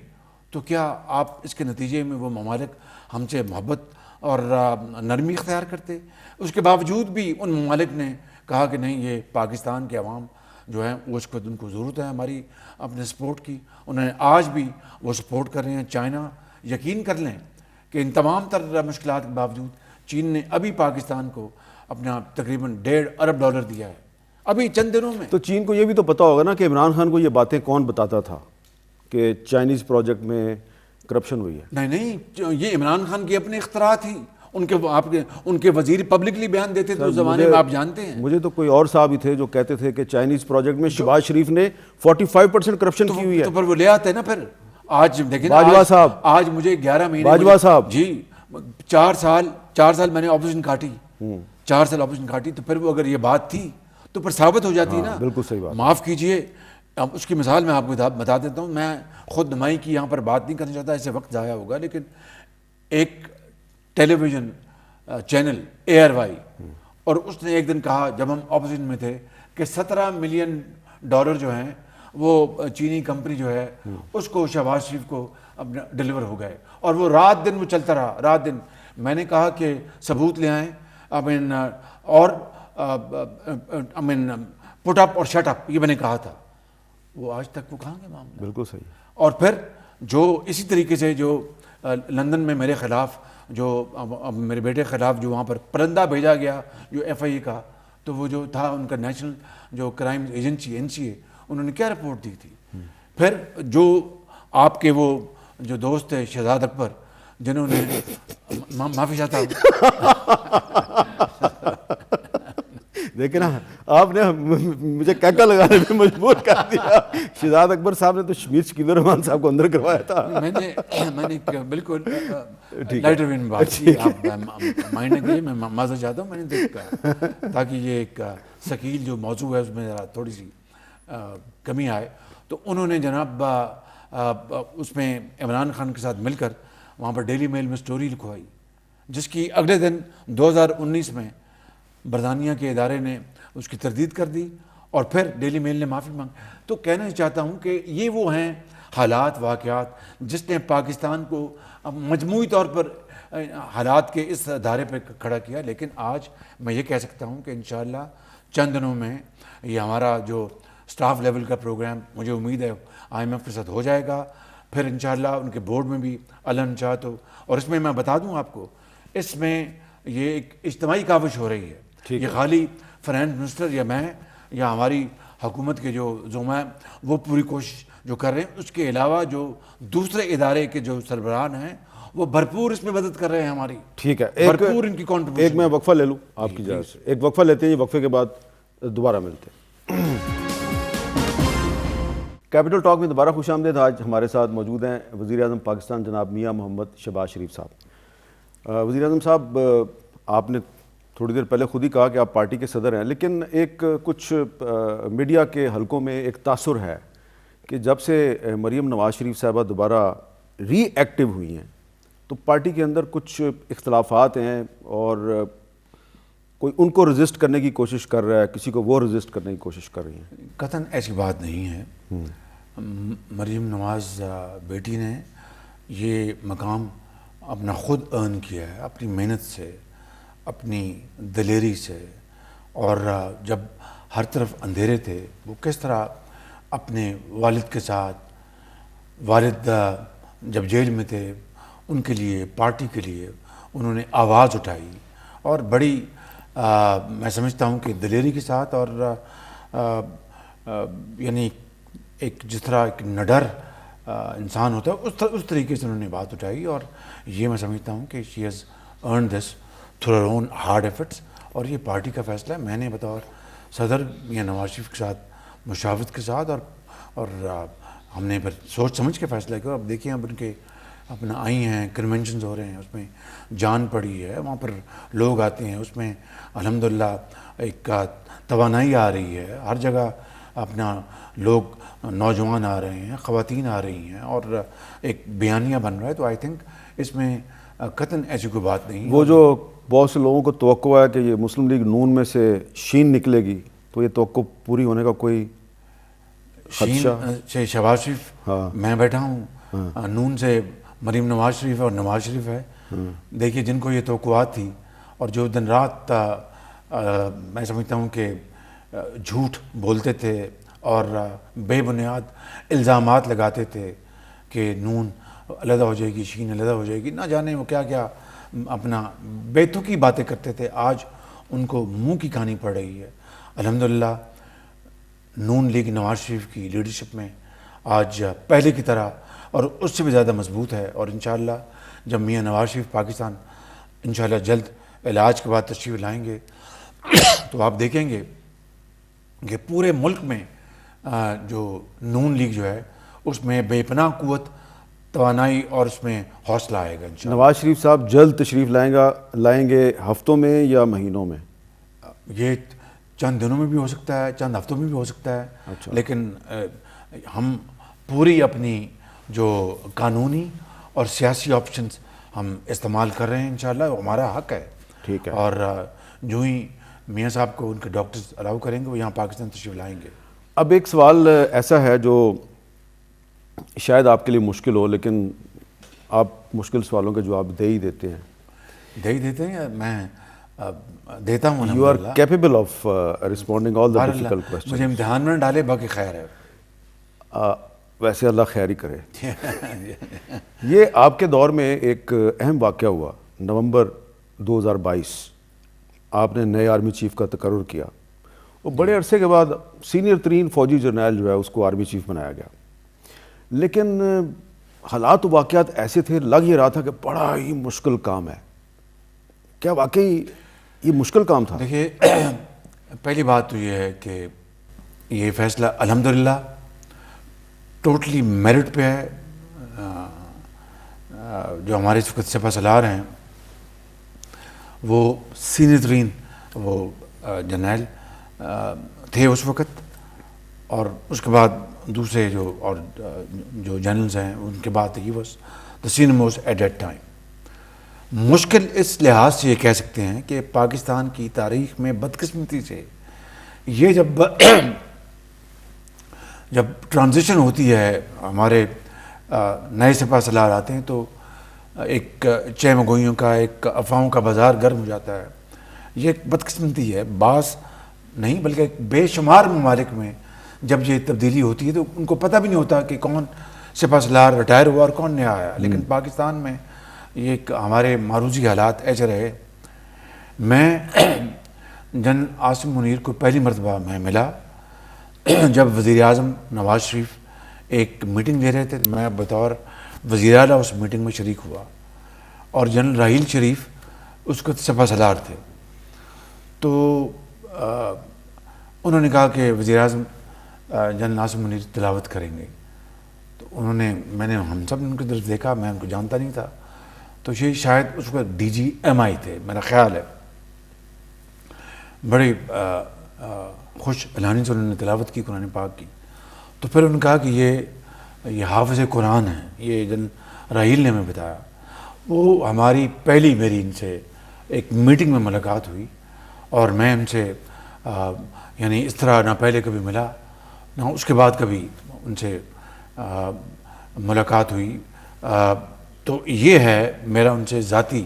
تو کیا آپ اس کے نتیجے میں وہ ممالک ہم سے محبت اور نرمی اختیار کرتے؟ اس کے باوجود بھی ان ممالک نے کہا کہ نہیں، یہ پاکستان کے عوام جو ہیں وہ اس کو ان کو ضرورت ہے ہماری اپنے سپورٹ کی. انہوں نے آج بھی وہ سپورٹ کر رہے ہیں. چائنا، یقین کر لیں کہ ان تمام تر مشکلات کے باوجود چین نے ابھی پاکستان کو اپنا تقریباً $1.5 ارب دیا ہے ابھی چند دنوں میں. تو چین کو یہ بھی تو پتا ہوگا نا کہ عمران خان کو یہ باتیں کون بتاتا تھا کہ چائنیز پروجیکٹ میں کرپشن ہوئی ہے؟ نہیں، یہ عمران خان کی اپنے اختراع تھی. ان کے وزیر پبلکلی بیان دیتے تھے اس زمانے میں، آپ جانتے ہیں. مجھے تو کوئی اور صاحب ہی تھے جو کہتے تھے کہ چائنیز پروجیکٹ میں شہباز شریف نے 45% کرپشن کی ہوئی ہے. تو پھر وہ لے آتے ہیں نا. پھر آج دیکھیں باجوہ صاحب، آج مجھے 11 مہینے، باجوہ صاحب جی 4 سال میں نے اپوزیشن کاٹی، 4 سال اپوزیشن کاٹی. تو پھر وہ اگر یہ بات تھی تو پھر ثابت ہو جاتی ہے نا. بالکل صحیح بات. معاف کیجئے، اب اس کی مثال میں آپ کو بتا دیتا ہوں. میں خود نمائی کی یہاں پر بات نہیں کرنا چاہتا، اسے وقت ضائع ہوگا، لیکن ایک ٹیلی ویژن چینل ARY، اور اس نے ایک دن کہا جب ہم اپوزیشن میں تھے کہ $17 ملین جو ہیں وہ چینی کمپنی جو ہے اس کو شہباز شریف کو اپنا ڈیلیور ہو گئے، اور وہ رات دن وہ چلتا رہا، رات دن. میں نے کہا کہ ثبوت لے آئیں، اور پٹ اپ اور شٹ اپ، یہ میں نے کہا تھا. وہ آج تک وہ کہاں گے معاملہ. بالکل صحیح. اور پھر جو اسی طریقے سے جو لندن میں میرے خلاف جو میرے بیٹے کے خلاف جو وہاں پر پرندہ بھیجا گیا جو FIA کا، تو وہ جو تھا ان کا نیشنل جو کرائم ایجنسی NCA، انہوں نے کیا رپورٹ دی تھی. پھر جو آپ کے وہ جو دوست تھے شہزاد اکبر، جنہوں نے معافی چاہتا ہوں لیکن آپ نے مجھے کیکا لگانے میں مجبور کر دیا. شہزاد اکبر صاحب نے تو شمیر شکیل الرحمان صاحب کو اندر کروایا تھا. میں نے بالکل لائٹر وین بات کی, آپ مائنڈ کیجیے, میں معذرت چاہتا ہوں, میں نے دیکھا تاکہ یہ ایک ثقیل جو موضوع ہے اس میں ذرا تھوڑی سی کمی آئے. تو انہوں نے جناب اس میں عمران خان کے ساتھ مل کر وہاں پر ڈیلی میل میں سٹوری لکھوائی, جس کی اگلے دن 2019 میں برطانیہ کے ادارے نے اس کی تردید کر دی اور پھر ڈیلی میل نے معافی مانگی. تو کہنا چاہتا ہوں کہ یہ وہ ہیں حالات واقعات جس نے پاکستان کو مجموعی طور پر حالات کے اس ادارے پہ کھڑا کیا. لیکن آج میں یہ کہہ سکتا ہوں کہ انشاءاللہ چند دنوں میں یہ ہمارا جو سٹاف لیول کا پروگرام, مجھے امید ہے IMF کے ساتھ ہو جائے گا. پھر انشاءاللہ ان کے بورڈ میں بھی اللہ نے چاہا تو, اور اس میں بتا دوں آپ کو, اس میں یہ ایک اجتماعی کاوش ہو رہی ہے. یہ خالی فائنانس منسٹر یا میں یا ہماری حکومت کے جو زعما ہیں وہ پوری کوشش جو کر رہے ہیں, اس کے علاوہ جو دوسرے ادارے کے جو سربراہان ہیں وہ بھرپور اس میں مدد کر رہے ہیں ہماری. ٹھیک ہے, بھرپور ان کی کنٹریبیوشن. ایک میں وقفہ لے لوں آپ کی اجازت سے, ایک وقفہ لیتے ہیں, وقفے کے بعد دوبارہ ملتے ہیں. کیپٹل ٹاک میں دوبارہ خوش آمدید. آج ہمارے ساتھ موجود ہیں وزیر اعظم پاکستان جناب میاں محمد شہباز شریف صاحب. وزیر اعظم صاحب, آپ نے تھوڑی دیر پہلے خود ہی کہا کہ آپ پارٹی کے صدر ہیں, لیکن ایک کچھ میڈیا کے حلقوں میں ایک تاثر ہے کہ جب سے مریم نواز شریف صاحبہ دوبارہ ری ایکٹیو ہوئی ہیں تو پارٹی کے اندر کچھ اختلافات ہیں اور کوئی ان کو رزسٹ کرنے کی کوشش کر رہا ہے, کسی کو وہ رزسٹ کرنے کی کوشش کر رہی ہیں. قطعاً ایسی بات نہیں ہے. مریم نواز بیٹی نے یہ مقام اپنا خود ارن کیا ہے, اپنی محنت سے, اپنی دلیری سے. اور جب ہر طرف اندھیرے تھے وہ کس طرح اپنے والد کے ساتھ, والد جب جیل میں تھے ان کے لیے, پارٹی کے لیے انہوں نے آواز اٹھائی اور بڑی میں سمجھتا ہوں کہ دلیری کے ساتھ, اور یعنی ایک جس طرح ایک نڈر انسان ہوتا ہے اس طریقے سے انہوں نے بات اٹھائی. اور یہ میں سمجھتا ہوں کہ she has earn this through Hare own hard efforts. اور یہ پارٹی کا فیصلہ ہے. میں نے بطور صدر میاں نواز شریف کے ساتھ مشاورت کے ساتھ اور ہم نے پھر سوچ سمجھ کے فیصلہ کیا. اب دیکھیں اب ان کے اپنا آئی ہیں, کنونشنز ہو رہے ہیں, اس میں جان پڑی ہے, وہاں پر لوگ آتے ہیں, اس میں الحمدللہ ایک توانائی آ رہی ہے. ہر جگہ اپنا لوگ, نوجوان آ رہے ہیں, خواتین آ رہی ہیں, اور ایک بیانیہ بن رہا ہے. تو آئی تھنک اس میں قطعاً ایسی کوئی بات نہیں. وہ جو بہت سے لوگوں کو توقع ہے کہ یہ مسلم لیگ نون میں سے شین نکلے گی, تو یہ توقع پوری ہونے کا کوئی خدشہ؟ شہباز شریف, میں بیٹھا ہوں, نون سے مریم نواز شریف اور نواز شریف ہے. دیکھیے جن کو یہ توقعات تھی اور جو دن رات میں سمجھتا ہوں کہ جھوٹ بولتے تھے اور بے بنیاد الزامات لگاتے تھے کہ نون علیحدہ ہو جائے گی, شین علیحدہ ہو جائے گی, نہ جانے وہ کیا کیا اپنا بیتوکی باتیں کرتے تھے, آج ان کو منہ کی کہانی پڑ رہی ہے. الحمدللہ نون لیگ نواز شریف کی لیڈرشپ میں آج پہلے کی طرح اور اس سے بھی زیادہ مضبوط ہے. اور انشاءاللہ جب میاں نواز شریف پاکستان انشاءاللہ جلد علاج کے بعد تشریف لائیں گے تو آپ دیکھیں گے کہ پورے ملک میں جو نون لیگ جو ہے اس میں بے پناہ قوت, توانائی اور اس میں حوصلہ آئے گا انشاءاللہ. نواز شریف صاحب جلد تشریف لائیں گے ہفتوں میں یا مہینوں میں؟ یہ چند دنوں میں بھی ہو سکتا ہے, چند ہفتوں میں بھی ہو سکتا ہے. لیکن ہم پوری اپنی جو قانونی اور سیاسی آپشنز ہم استعمال کر رہے ہیں انشاءاللہ, ہمارا حق ہے. ٹھیک ہے. اور جو ہی میاں صاحب کو ان کے ڈاکٹرز الاؤ کریں گے وہ یہاں پاکستان تشریف لائیں گے. اب ایک سوال ایسا ہے جو شاید آپ کے لیے مشکل ہو, لیکن آپ مشکل سوالوں کے جواب دے ہی دیتے ہیں. دے ہی دیتے ہیں, میں دیتا ہوں. You are capable of responding all the difficult question. مجھے امتحان میں ڈالے, باقی خیر ہے. ویسے اللہ خیر ہی کرے. یہ آپ کے دور میں ایک اہم واقعہ ہوا, نومبر 2022 آپ نے نئے آرمی چیف کا تقرر کیا. وہ بڑے عرصے کے بعد سینئر ترین فوجی جرنیل جو ہے اس کو آرمی چیف بنایا گیا. لیکن حالات و واقعات ایسے تھے, لگ یہ رہا تھا کہ بڑا ہی مشکل کام ہے. کیا واقعی یہ مشکل کام تھا؟ دیکھیے پہلی بات تو یہ ہے کہ یہ فیصلہ الحمدللہ ٹوٹلی میرٹ پہ ہے. جو ہمارے اس وقت سپہ سالار ہیں وہ سینئر ترین وہ جرنیل تھے اس وقت, اور اس کے بعد دوسرے جو جنرلز ہیں ان کے بعد ہی was the senior most at that time. مشکل اس لحاظ سے یہ کہہ سکتے ہیں کہ پاکستان کی تاریخ میں بدقسمتی سے یہ جب ٹرانزیشن ہوتی ہے, ہمارے نئے سپہ سالار آتے ہیں تو ایک چہم گوئیوں کا, ایک افواہوں کا بازار گرم ہو جاتا ہے. یہ ایک بدقسمتی ہے, بعض نہیں بلکہ بے شمار ممالک میں جب یہ تبدیلی ہوتی ہے تو ان کو پتہ بھی نہیں ہوتا کہ کون سپہ سالار ریٹائر ہوا اور کون نیا آیا. لیکن پاکستان میں یہ ایک ہمارے معروضی حالات ایسے رہے. میں جنرل عاصم منیر کو پہلی مرتبہ میں ملا جب وزیر اعظم نواز شریف ایک میٹنگ دے رہے تھے. میں بطور وزیر اعلیٰ اس میٹنگ میں شریک ہوا, اور جنرل راحیل شریف اس کو سپہ سالار تھے. تو انہوں نے کہا کہ وزیر اعظم جنرل عاصم منیر تلاوت کریں گے. تو ہم سب نے ان کی طرف دیکھا, میں ان کو جانتا نہیں تھا. تو یہ شاید اس کو ڈی جی ایم آئی تھے میرا خیال ہے. بڑے خوش الحانی سے انہوں نے تلاوت کی قرآن پاک کی. تو پھر انہوں نے کہا کہ یہ حافظ قرآن ہیں. یہ جن راحیل نے ہمیں بتایا. وہ ہماری پہلی میری ان سے ایک میٹنگ میں ملاقات ہوئی, اور میں ان سے یعنی اس طرح نہ پہلے کبھی ملا نہ اس کے بعد کبھی ان سے ملاقات ہوئی. تو یہ ہے میرا ان سے ذاتی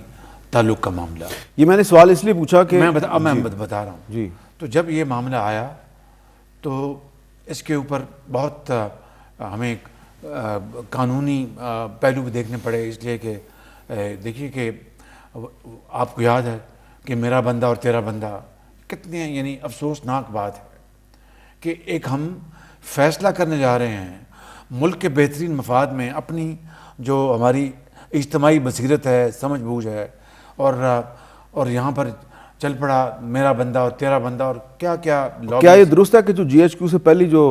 تعلق کا معاملہ. یہ میں نے سوال اس لیے پوچھا کہ میں بتا رہا ہوں. جی, تو جب یہ معاملہ آیا تو اس کے اوپر بہت ہمیں قانونی پہلو بھی دیکھنے پڑے, اس لیے کہ دیکھیے کہ آپ کو یاد ہے کہ میرا بندہ اور تیرا بندہ کتنے یعنی افسوسناک بات ہے کہ ایک ہم فیصلہ کرنے جا رہے ہیں ملک کے بہترین مفاد میں, اپنی جو ہماری اجتماعی بصیرت ہے, سمجھ بوجھ ہے, اور یہاں پر چل پڑا میرا بندہ اور تیرا بندہ اور کیا یہ درست ہے کہ جو جی ایچ کیو سے پہلی جو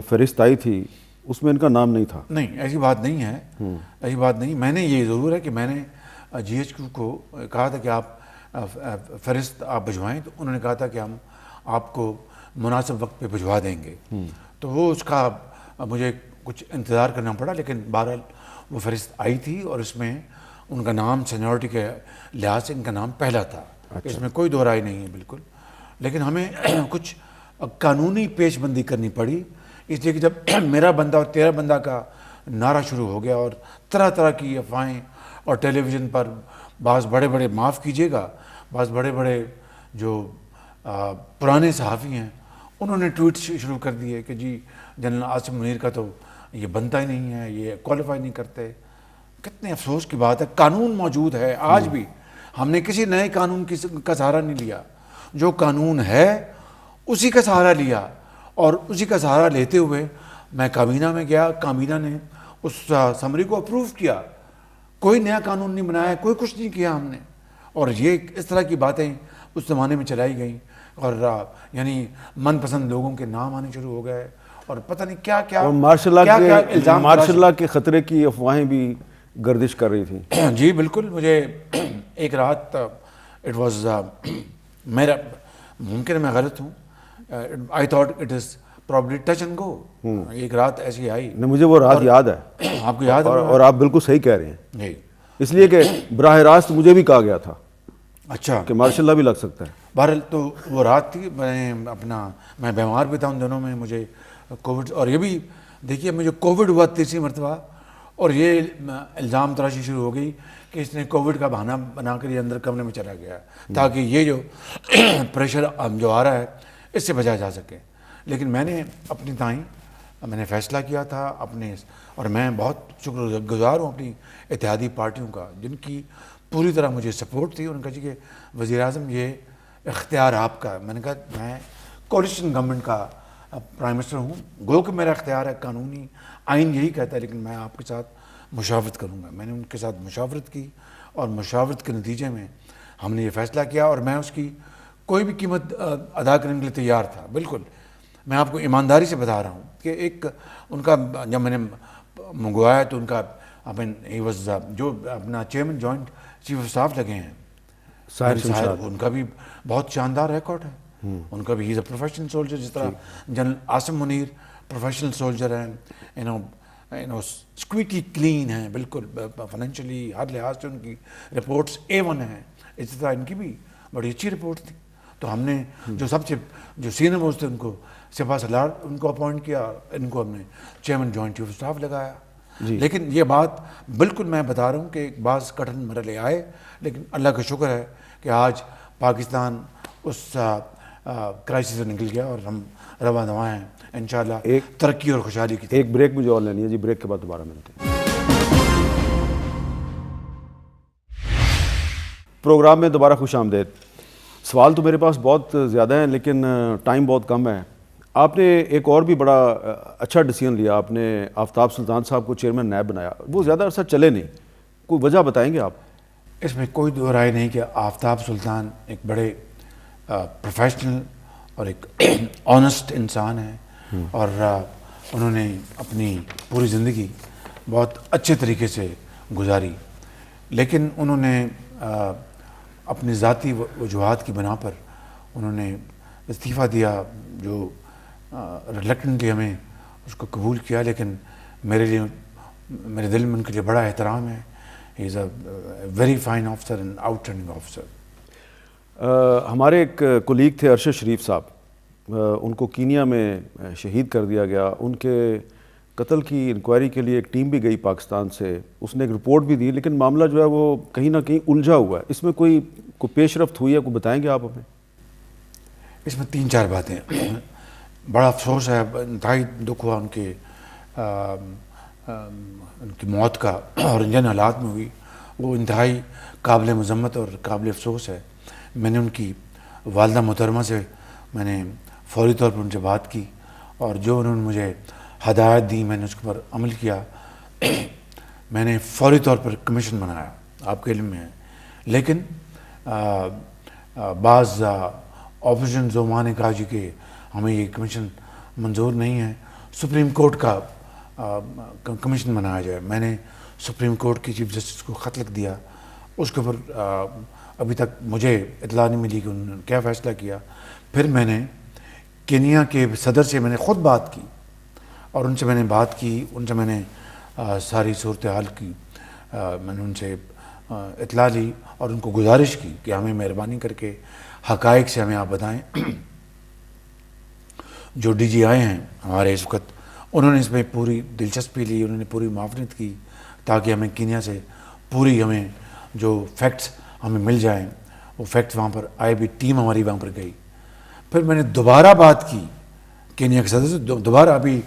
فہرست آئی تھی اس میں ان کا نام نہیں تھا؟ نہیں, ایسی بات نہیں ہے, ایسی بات نہیں. میں نے یہ ضرور ہے کہ میں نے جی ایچ کیو کو کہا تھا کہ آپ فہرست آپ بھجوائیں, تو انہوں نے کہا تھا کہ ہم آپ کو مناسب وقت پہ بھجوا دیں گے. تو وہ اس کا مجھے کچھ انتظار کرنا پڑا, لیکن بہرحال وہ فہرست آئی تھی اور اس میں ان کا نام سینیورٹی کے لحاظ سے ان کا نام پہلا تھا. اس میں کوئی دو رائے نہیں ہے بالکل. لیکن ہمیں کچھ قانونی پیش بندی کرنی پڑی, اس لیے کہ جب میرا بندہ اور تیرا بندہ کا نعرہ شروع ہو گیا اور طرح طرح کی افواہیں, اور ٹیلی ویژن پر بعض بڑے بڑے, معاف کیجیے گا, بعض بڑے بڑے جو پرانے صحافی ہیں انہوں نے ٹویٹ شروع کر دیے کہ جی جنرل عاصم منیر کا تو یہ بنتا ہی نہیں ہے, یہ کوالیفائی نہیں کرتے. کتنے افسوس کی بات ہے, قانون موجود ہے آج بھی. ہم نے کسی نئے قانون کا سہارا نہیں لیا, جو قانون ہے اسی کا سہارا لیا, اور اسی کا سہارا لیتے ہوئے میں کابینہ میں گیا. کابینہ نے اس سمری کو اپروو کیا, کوئی نیا قانون نہیں بنایا, کوئی کچھ نہیں کیا ہم نے. اور یہ اس طرح کی باتیں اس زمانے میں چلائی گئیں, اور یعنی من پسند لوگوں کے نام آنے شروع ہو گئے, اور پتہ نہیں کیا کیا مارشل لا کے خطرے کی افواہیں بھی گردش کر رہی تھیں. جی بالکل. مجھے ایک رات اٹ واز میرا, ممکن ہے میں غلط ہوں, I thought it is probably touch and go. ایک رات ایسی آئی, مجھے وہ رات یاد ہے. آپ کو یاد ہے؟ اور آپ بالکل صحیح کہہ رہے ہیں, جی. اس لیے کہ براہ راست مجھے بھی کہا گیا تھا اچھا کہ مارشل لا بھی لگ سکتا ہے. بہرحال تو وہ رات تھی, میں بیمار بھی تھا ان دنوں میں, مجھے کووڈ, اور یہ بھی دیکھیے مجھے کووڈ ہوا تیسری مرتبہ, اور یہ الزام تراشی شروع ہو گئی کہ اس نے کووڈ کا بہانہ بنا کر یہ اندر کمرے میں چلا گیا تاکہ یہ جو پریشر جو آ رہا ہے اس سے بچا جا سکے. لیکن میں نے اپنی تائیں میں نے فیصلہ کیا تھا اپنے, اور میں بہت شکر گزار ہوں اپنی اتحادی پارٹیوں کا جن کی پوری طرح مجھے سپورٹ تھی. انہوں نے کہا کہ وزیر اعظم یہ اختیار آپ کا. میں نے کہا میں کولیشن گورنمنٹ کا پرائم منسٹر ہوں, گو کہ میرا اختیار ہے, قانونی آئین یہی کہتا ہے, لیکن میں آپ کے ساتھ مشاورت کروں گا. میں نے ان کے ساتھ مشاورت کی, اور مشاورت کے نتیجے میں ہم نے یہ فیصلہ کیا, اور میں اس کی کوئی بھی قیمت ادا کرنے کے لیے تیار تھا. بالکل میں آپ کو ایمانداری سے بتا رہا ہوں کہ ایک ان کا جب میں نے منگوایا تو ان کا ہی واز جو اپنا chairman joint chief of staff لگے ہیں صاحب ان کا بھی بہت شاندار ریکارڈ ہے. ان کا بھی ہی از اے پروفیشنل سولجر, جس طرح general Asim Munir professional soldier ہیں, اسکویکی کلین ہیں بالکل, فائنینشلی ہر لحاظ سے ان کی رپورٹس A1 ہیں. اسی طرح ان کی بھی بڑی اچھی رپورٹ تھی. تو ہم نے جو سب سے جو سینئر موسٹ تھے ان کو سپاہ سالار ان کو اپوائنٹ کیا, ان کو ہم نے chairman joint chief of staff لگایا. لیکن یہ بات بالکل میں بتا رہا ہوں کہ بعض کٹھن مرحلے آئے, لیکن اللہ کا شکر ہے کہ آج پاکستان اس کرائسس سے نکل گیا اور ہم رواں دواں ہیں انشاءاللہ ترقی اور خوشحالی کی. ایک بریک مجھے اور لینی ہے جی, بریک کے بعد دوبارہ ملتے ہیں. پروگرام میں دوبارہ خوش آمدید. سوال تو میرے پاس بہت زیادہ ہیں لیکن ٹائم بہت کم ہے. آپ نے ایک اور بھی بڑا اچھا ڈیسیژن لیا, آپ نے آفتاب سلطان صاحب کو چیئرمین نیب بنایا. وہ زیادہ عرصہ چلے نہیں, کوئی وجہ بتائیں گے آپ؟ اس میں کوئی دو رائے نہیں کہ آفتاب سلطان ایک بڑے پروفیشنل اور ایک آنیسٹ انسان ہیں, اور انہوں نے اپنی پوری زندگی بہت اچھے طریقے سے گزاری. لیکن انہوں نے اپنی ذاتی وجوہات کی بنا پر انہوں نے استعفیٰ دیا, جو ریلیکٹنٹلی ہمیں اس کو قبول کیا. لیکن میرے دل میں ان کے لیے بڑا احترام ہے. He is a very fine officer and outstanding officer. ہمارے ایک کولیگ تھے ارشد شریف صاحب, ان کو کینیا میں شہید کر دیا گیا. ان کے قتل کی انکوائری کے لیے ایک ٹیم بھی گئی پاکستان سے, اس نے ایک رپورٹ بھی دی, لیکن معاملہ جو ہے وہ کہیں نہ کہیں الجھا ہوا ہے. اس میں کوئی پیش رفت ہوئی ہے, کوئی بتائیں گے آپ ہمیں؟ اس میں 3-4 باتیں. بڑا افسوس ہے, انتہائی دکھ ہوا ان کی موت کا, اور جن حالات میں ہوئی وہ انتہائی قابل مذمت اور قابل افسوس ہے. میں نے ان کی والدہ محترمہ سے میں نے فوری طور پر ان سے بات کی, اور جو انہوں نے مجھے ہدایت دی میں نے اس پر عمل کیا. میں نے فوری طور پر کمیشن بنایا, آپ کے علم میں ہے. لیکن بعض اپوزیشن زعماء نے کہا جی کہ ہمیں یہ کمیشن منظور نہیں ہے, سپریم کورٹ کا کمیشن بنایا جائے. میں نے سپریم کورٹ کی چیف جسٹس کو خط لکھ دیا. اس کے اوپر ابھی تک مجھے اطلاع نہیں ملی کہ انہوں نے کیا فیصلہ کیا. پھر میں نے کینیا کے صدر سے میں نے خود بات کی, اور ان سے میں نے بات کی, ان سے میں نے ساری صورتحال کی, میں نے ان سے اطلاع لی اور ان کو گزارش کی کہ ہمیں مہربانی کر کے حقائق سے ہمیں آپ بتائیں. جو ڈی جی آئے ہیں ہمارے اس وقت, انہوں نے اس میں پوری دلچسپی لی, انہوں نے پوری معاونت کی تاکہ ہمیں کینیا سے پوری ہمیں جو فیکٹس ہمیں مل جائیں. وہ فیکٹس وہاں پر آئے بھی, ٹیم ہماری وہاں پر گئی. پھر میں نے دوبارہ بات کی کینیا کے صدر سے, دوبارہ ابھی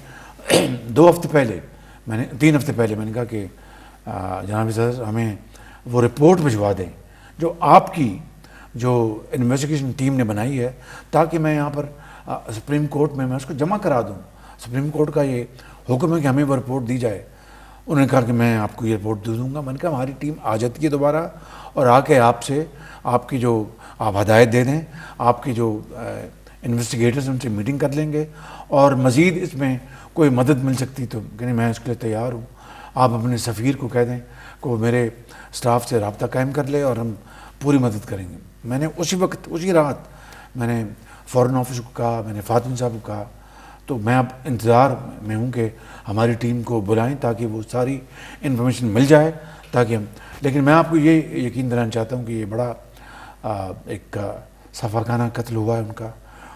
2 ہفتے پہلے, میں نے 3 ہفتے پہلے میں نے کہا کہ جناب صدر ہمیں وہ رپورٹ بھجوا دیں جو آپ کی جو انویسٹیگیشن ٹیم نے بنائی ہے, تاکہ میں یہاں پر سپریم کورٹ میں اس کو جمع کرا دوں. سپریم کورٹ کا یہ حکم ہے کہ ہمیں وہ رپورٹ دی جائے. انہوں نے کہا کہ میں آپ کو یہ رپورٹ دے دوں گا. میں نے کہا ہماری ٹیم آ جاتی ہے دوبارہ, اور آ کے آپ سے آپ کی جو آپ ہدایت دے دیں, آپ کی جو انویسٹیگیٹرز ان سے میٹنگ کر لیں گے, اور مزید اس میں کوئی مدد مل سکتی تو کہ میں اس کے لیے تیار ہوں. آپ اپنے سفیر کو کہہ دیں کہ وہ میرے اسٹاف سے رابطہ قائم کر لے اور ہم پوری مدد کریں گے. میں نے اسی وقت اسی رات میں نے فارن آفس کو کہا, میں نے فاطم صاحب کو کہا. تو میں اب انتظار میں ہوں کہ ہماری ٹیم کو بلائیں تاکہ وہ ساری انفارمیشن مل جائے تاکہ ہم. لیکن میں آپ کو یہ یقین دلانا چاہتا ہوں کہ یہ بڑا ایک صفاقانہ قتل ہوا ہے ان کا,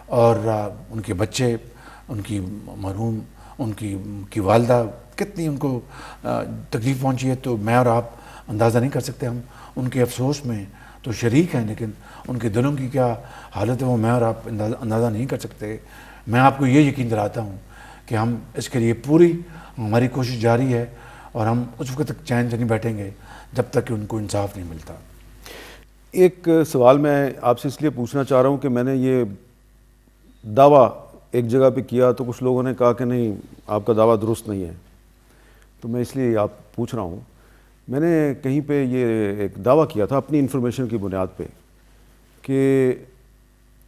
اور ان کے بچے, ان کی مرحوم, ان کی والدہ, کتنی ان کو تکلیف پہنچی ہے. تو میں اور آپ اندازہ نہیں کر سکتے. ہم ان کے افسوس میں تو شریک ہیں, لیکن ان کے دلوں کی کیا حالت ہے وہ میں اور آپ اندازہ نہیں کر سکتے. میں آپ کو یہ یقین دلاتا ہوں کہ ہم اس کے لیے پوری ہماری کوشش جاری ہے, اور ہم اس وقت تک چین سے نہیں بیٹھیں گے جب تک کہ ان کو انصاف نہیں ملتا. ایک سوال میں آپ سے اس لیے پوچھنا چاہ رہا ہوں کہ میں نے یہ دعویٰ ایک جگہ پہ کیا تو کچھ لوگوں نے کہا کہ نہیں آپ کا دعویٰ درست نہیں ہے, تو میں اس لیے آپ پوچھ رہا ہوں. میں نے کہیں پہ یہ ایک دعویٰ کیا تھا اپنی انفارمیشن کی بنیاد پہ کہ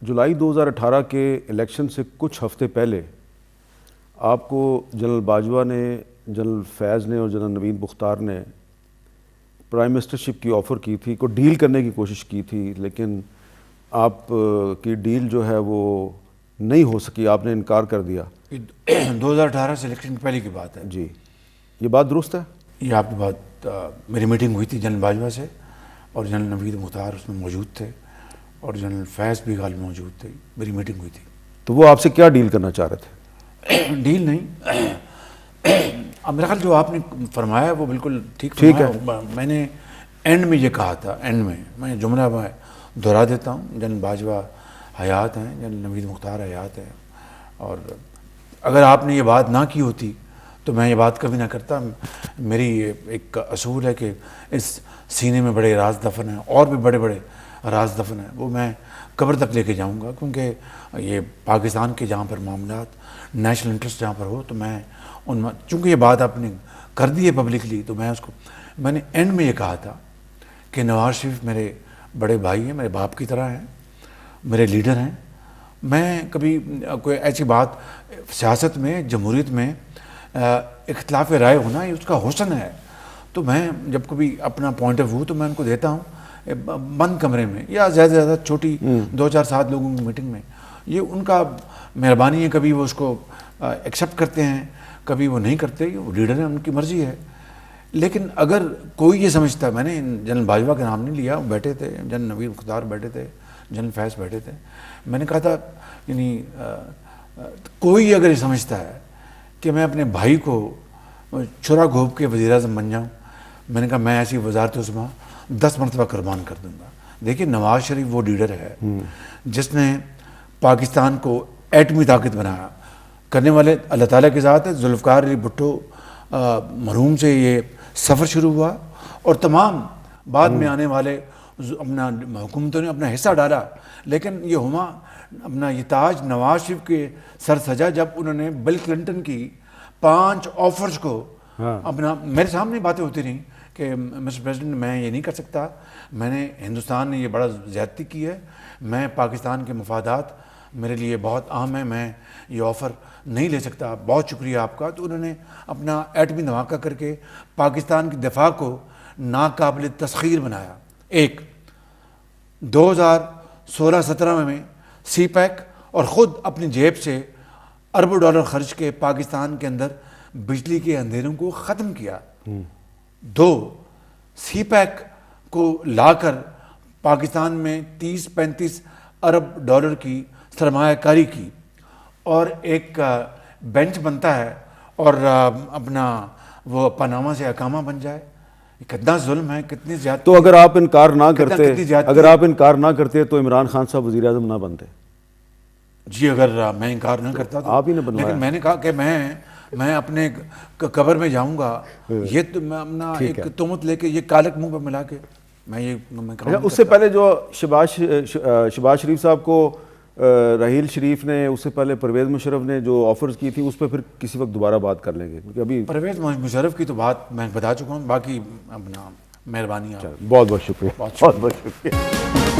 جولائی 2018 کے الیکشن سے کچھ ہفتے پہلے آپ کو جنرل باجوہ نے، جنرل فیض نے اور جنرل نوید مختار نے پرائم منسٹرشپ کی آفر کی تھی، کو ڈیل کرنے کی کوشش کی تھی، لیکن آپ کی ڈیل جو ہے وہ نہیں ہو سکی، آپ نے انکار کر دیا۔ 2018 سے الیکشن کی پہلے کی بات ہے جی، یہ بات درست ہے؟ یہ آپ کی بات، میری میٹنگ ہوئی تھی جنرل باجوہ سے، اور جنرل نوید مختار اس میں موجود تھے، اور جنرل فیض بھی غالب موجود تھے، میری میٹنگ ہوئی تھی۔ تو وہ آپ سے کیا ڈیل کرنا چاہ رہے تھے؟ ڈیل نہیں، اب میرا خیال جو آپ نے فرمایا وہ بالکل ٹھیک ہے۔ میں نے اینڈ میں یہ کہا تھا، اینڈ میں جملہ میں دہرا دیتا ہوں، جنرل باجوہ حیات ہیں، جنرل نوید مختار حیات ہیں، اور اگر آپ نے یہ بات نہ کی ہوتی تو میں یہ بات کبھی نہ کرتا۔ میری ایک اصول ہے کہ اس سینے میں بڑے راز دفن ہیں، اور بھی بڑے بڑے راز دفن ہیں، وہ میں قبر تک لے کے جاؤں گا، کیونکہ یہ پاکستان کے جہاں پر معاملات نیشنل انٹرسٹ جہاں پر ہو تو میں ان میں، چونکہ یہ بات آپ نے کر دی ہے پبلکلی، تو میں نے اینڈ میں یہ کہا تھا کہ نواز شریف میرے بڑے بھائی ہیں، میرے باپ کی طرح ہیں، میرے لیڈر ہیں۔ میں کبھی کوئی ایسی بات، سیاست میں، جمہوریت میں اختلاف رائے ہونا یہ اس کا حسن ہے، تو میں جب کبھی اپنا پوائنٹ آف ویو تو میں ان کو دیتا ہوں بند کمرے میں، یا زیادہ سے زیادہ چھوٹی 2-4-7 لوگوں کی میٹنگ میں۔ یہ ان کا مہربانی ہے، کبھی وہ اس کو ایکسیپٹ کرتے ہیں، کبھی وہ نہیں کرتے، وہ لیڈر ہیں، ان کی مرضی ہے۔ لیکن اگر کوئی یہ سمجھتا ہے، میں نے جنرل باجوہ کا نام نہیں لیا، وہ بیٹھے تھے، جنرل نوید مختار بیٹھے تھے، جنرل فیض بیٹھے تھے، میں نے کہا تھا یعنی کوئی اگر یہ سمجھتا ہے کہ میں اپنے بھائی کو چھرا گھونپ کے وزیر اعظم بن جاؤں، میں نے کہا میں ایسی وزارت عظمیٰ 10 مرتبہ قربان کر دوں گا۔ دیکھیے نواز شریف وہ لیڈر ہے جس نے پاکستان کو ایٹمی طاقت بنایا، کرنے والے اللہ تعالیٰ کے ذات ہے۔ ذوالفقار علی بھٹو مرحوم سے یہ سفر شروع ہوا، اور تمام بعد میں آنے والے اپنا حکومتوں نے اپنا حصہ ڈالا، لیکن یہ ہما اپنا یہ تاج نواز شریف کے سر سجا جب انہوں نے بل کلنٹن کی 5 آفرز کو اپنا، میرے سامنے باتیں ہوتی رہیں کہ مسٹر پریزیڈنٹ میں یہ نہیں کر سکتا، میں نے، ہندوستان نے یہ بڑا زیادتی کی ہے، میں پاکستان کے مفادات میرے لیے بہت اہم ہیں، میں یہ آفر نہیں لے سکتا، بہت شکریہ آپ کا۔ تو انہوں نے اپنا ایٹمی دھماکہ کر کے پاکستان کی دفاع کو ناقابل تسخیر بنایا۔ 2016-17 میں سی پیک، اور خود اپنی جیب سے اربوں ڈالر خرچ کے پاکستان کے اندر بجلی کے اندھیروں کو ختم کیا۔ 2 سی پیک کو لا کر پاکستان میں 30-35 ارب ڈالر کی سرمایہ کاری کی، اور ایک بینچ بنتا ہے اور اپنا وہ پاناما سے اقامہ بن جائے۔ کتنا ظلم ہے، کتنی زیادہ۔ تو اگر آپ انکار نہ کرتے تو عمران خان صاحب وزیر اعظم نہ بنتے؟ جی اگر میں انکار نہ کرتا تو آپ ہی نے بنوایا۔ لیکن میں نے کہا کہ میں اپنے قبر میں جاؤں گا، یہ تو میں اپنا ایک تہمت لے کے، یہ کالک منہ پہ ملا کے میں یہ اس سے پہلے جو شہباز شریف صاحب کو رحیل شریف نے، اس سے پہلے پرویز مشرف نے جو آفرز کی تھی، اس پہ پھر کسی وقت دوبارہ بات کر لیں گے، کیونکہ ابھی پرویز مشرف کی تو بات میں بتا چکا ہوں، باقی اپنا مہربانی آپ۔ بہت بہت شکریہ، بہت بہت شکریہ۔